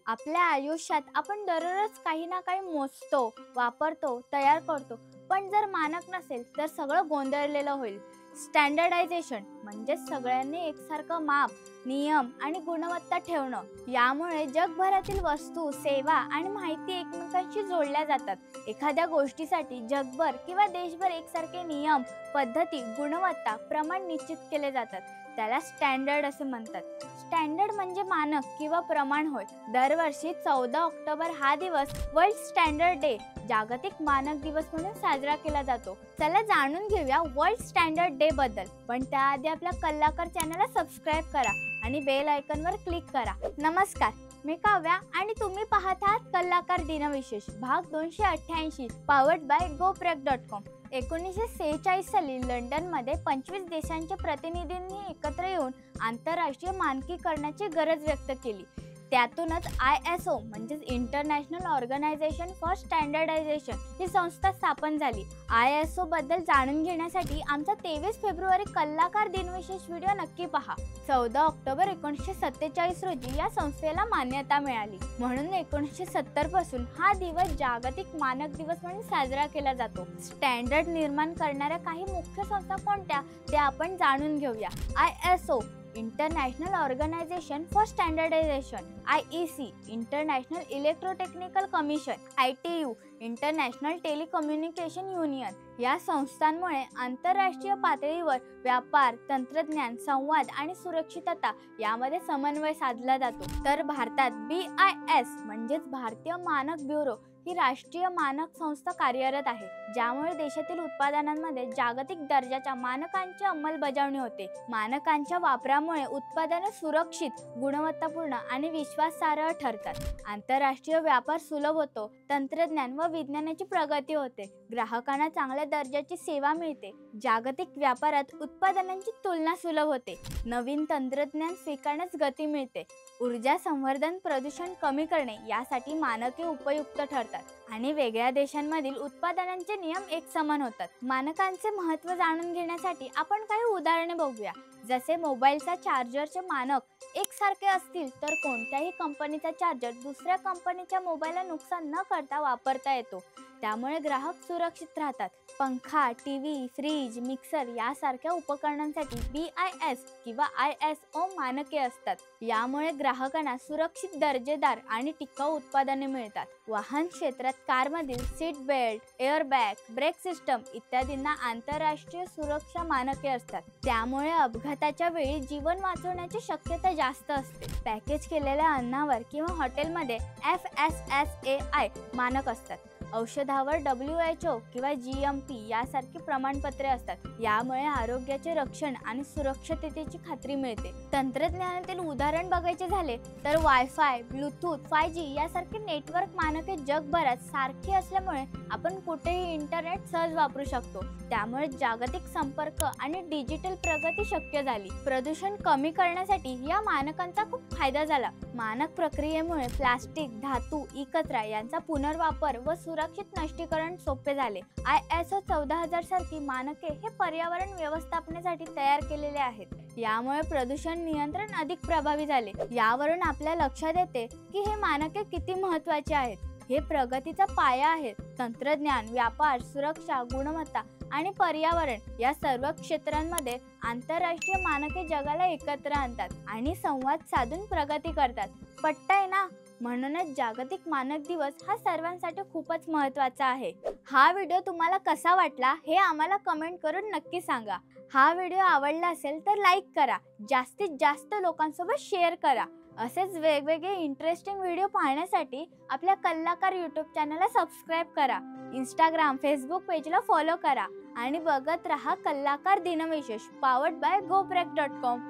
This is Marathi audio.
आपल्या आयुष्यात आपण दररोज काही ना काही मोजतो, वापरतो, तयार करतो. पण जर मानक नसेल तर सगळं गोंधळलेलं होईल. स्टँडर्डायझेशन म्हणजे सगळ्यांनी एकसारखं माप, नियम आणि गुणवत्ता ठेवणं. यामुळे जगभरातील वस्तू, सेवा आणि माहिती एकमेकांशी जोडल्या जातात. एखाद्या गोष्टीसाठी जगभर किंवा देशभर एकसारखे नियम, पद्धती, गुणवत्ता, प्रमाण निश्चित केले जातात. त्याला स्टँडर्ड असे म्हणतात. स्टँडर्ड म्हणजे मानक किंवा प्रमाण होय. दरवर्षी 14 ऑक्टोबर हा दिवस वर्ल्ड स्टँडर्ड डे, जागतिक मानक दिवस म्हणून साजरा केला जातो. चला जाणून घेऊया वर्ल्ड स्टँडर्ड डे बद्दल. पण त्याआधी आपल्या कलाकार चॅनलला सबस्क्राईब करा आणि बेल आयकॉनवर क्लिक करा. नमस्कार, मी काव्या आणि तुम्ही पाहत आहात कलाकार दिनविशेष भाग 288 पावर्ड बाय GoPreg.com. 1946 साली लंडनमध्ये 25 देशांच्या प्रतिनिधींनी एकत्र येऊन आंतरराष्ट्रीय मानकीकरणाची गरज व्यक्त केली. त्यातूनच ISO म्हणजेच इंटरनॅशनल ऑर्गनायझेशन फॉर स्टँडर्डायझेशन ही संस्था स्थापन झाली. ISO बद्दल जाणून घेण्यासाठी आमचा 23 फेब्रुवारी कलाकार दिनविशेष व्हिडिओ नक्की पहा. 14 ऑक्टोबर 1947 रोजी या संस्थेला मान्यता मिळाली. म्हणून 1970 पासून हा दिवस जागतिक मानक दिवस म्हणून साजरा केला जातो. स्टँडर्ड निर्माण करणाऱ्या काही मुख्य संस्था कोणत्या ते आपण जाणून घेऊया. ISO international organisation for standardisation, IEC international electrotechnical commission, ITU international telecommunication union. या संस्थांमुळे आंतरराष्ट्रीय पातळीवर व्यापार, तंत्रज्ञान, संवाद आणि सुरक्षितता यामध्ये समन्वय साधला जातो. तर भारतात BIS म्हणजेच भारतीय मानक ब्युरो ही राष्ट्रीय मानक संस्था कार्यरत आहे, ज्यामुळे देशातील उत्पादनांमध्ये जागतिक दर्जाच्या मानकांची अंमलबजावणी होते. मानकांच्या वापरामुळे उत्पादने सुरक्षित, गुणवत्तापूर्ण आणि विश्वासार्ह ठरतात. आंतरराष्ट्रीय व्यापार सुलभ होतो, तंत्रज्ञान व विज्ञानाची प्रगती होते, ग्राहकांना चांगल्या दर्जाची सेवा मिळते. जागतिक व्यापारात उत्पादनांची तुलना सुलभ होते, नवीन तंत्रज्ञान स्वीकारण्यास गती मिळते. ऊर्जा संवर्धन, प्रदूषण कमी करणे यासाठी मानके उपयुक्त ठरतात आणि वेगळ्या देशांमधील उत्पादनांचे नियम एकसमान होतात. मानकांचे महत्त्व जाणून घेण्यासाठी आपण काही उदाहरणे बघूया. जसे मोबाईलचा चार्जरचे मानक एकसारखे असतील तर कोणत्याही कंपनीचा चार्जर दुसऱ्या कंपनीच्या मोबाईलला नुकसान न करता वापरता येतो. त्यामुळे ग्राहक सुरक्षित राहतात. पंखा, टीव्ही, फ्रीज, मिक्सर यासारख्या उपकरणांसाठी BIS किंवा ISO मानके असतात. यामुळे ग्राहकांना सुरक्षित, दर्जेदार आणि टिकाऊ उत्पादने मिळतात. वाहन क्षेत्रात कारमधील seat belt, airbag, brake system इत्यादींना आंतरराष्ट्रीय सुरक्षा मानके असतात. त्यामुळे अपघाताच्या वेळी जीवन वाचवण्याची शक्यता जास्त असते. पॅकेज केलेल्या अन्नावर किंवा हॉटेलमध्ये FSSAI मानक असतात. औषधावर WHO किंवा GMP यासारखी प्रमाणपत्रे असतात. यामुळे आरोग्याचे रक्षण आणि सुरक्षिततेची खात्री मिळते. तंत्रज्ञानातील उदाहरण बघायचे झाले तर वायफाय, ब्लूटूथ, 5G यासारखे नेटवर्क मानके जगभरात सारखी असल्यामुळे आपण कुठेही इंटरनेट सहज वापरू शकतो. त्यामुळे जागतिक संपर्क आणि डिजिटल प्रगती शक्य झाली. प्रदूषण कमी करण्यासाठी या मानकांचा खूप फायदा झाला. मानक प्रक्रियेमुळे प्लास्टिक, धातू, कचरा यांचा पुनर्वापर व सुरक्षित नष्टीकरण सोपे झाले. ISO 14000 सारखी मानके हे पर्यावरण व्यवस्थापनासाठी तयार केलेले आहेत. यामुळे प्रदूषण नियंत्रण अधिक प्रभावी झाले. यावरून आपल्या लक्षात येते की हे मानके किती महत्त्वाचे आहेत. हे प्रगतीचा पाया आहेत. तंत्रज्ञान, व्यापार, सुरक्षा, गुणवत्ता आणि पर्यावरण या सर्व क्षेत्रांमध्ये आंतरराष्ट्रीय मानके जगाला एकत्र आणतात आणि संवाद साधून प्रगती करतात. पटतंय ना? म्हणूनच जागतिक मानक दिवस हा सर्वांसाठी खूपच महत्त्वाचा आहे. हा व्हिडिओ तुम्हाला कसा वाटला हे आम्हाला कमेंट करून नक्की सांगा. हा व्हिडिओ आवडला असेल तर लाईक करा, जास्तीत जास्त लोकांसोबत शेअर करा. असेच वेगवेगळे इंटरेस्टिंग व्हिडिओ पाहण्यासाठी आपल्या कलाकार यूट्यूब चॅनलला सबस्क्राईब करा. इंस्टाग्राम, फेसबुक पेजला फॉलो करा आणि बघत रहा कलाकार दिनविशेष पावर्ड बाय GoPreg.com.